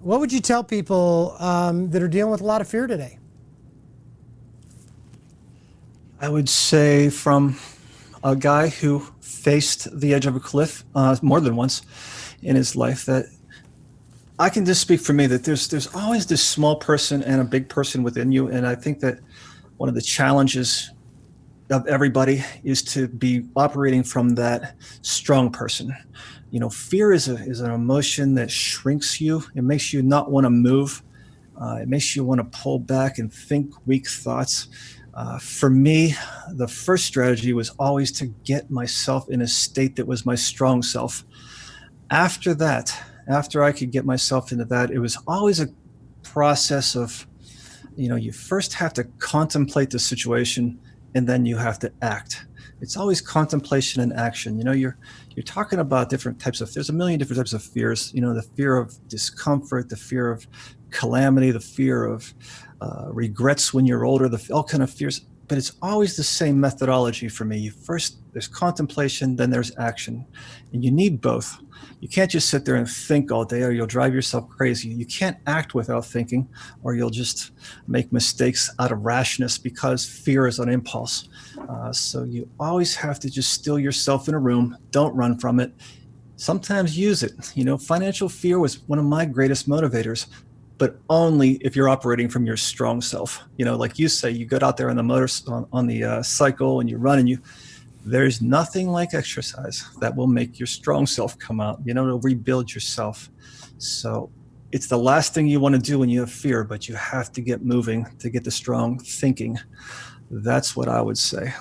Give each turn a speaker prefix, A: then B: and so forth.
A: What would you tell people that are dealing with a lot of fear today?
B: I would say from a guy who faced the edge of a cliff more than once in his life that I can just speak for me that there's always this small person and a big person within you. And I think that one of the challenges of everybody is to be operating from that strong person. Fear is an emotion that shrinks you. It makes you not want to move. It makes you want to pull back and think weak thoughts. For me, the first strategy was always to get myself in a state that was my strong self. After that, after I could get myself into that, it was always a process of, you first have to contemplate the situation and then you have to act. It's always contemplation and action. You're talking about different types of, there's a million different types of fears, the fear of discomfort, the fear of calamity, the fear of regrets when you're older, all kind of fears, but it's always the same methodology for me. First, there's contemplation, then there's action, and you need both. You can't just sit there and think all day or you'll drive yourself crazy. You can't act without thinking or you'll just make mistakes out of rashness because fear is an impulse. So you always have to just still yourself in a room. Don't run from it. Sometimes use it. Financial fear was one of my greatest motivators, but only if you're operating from your strong self. Like you say, you get out there on the cycle and you run and there's nothing like exercise that will make your strong self come out, to rebuild yourself. So it's the last thing you want to do when you have fear, but you have to get moving to get the strong thinking. That's what I would say.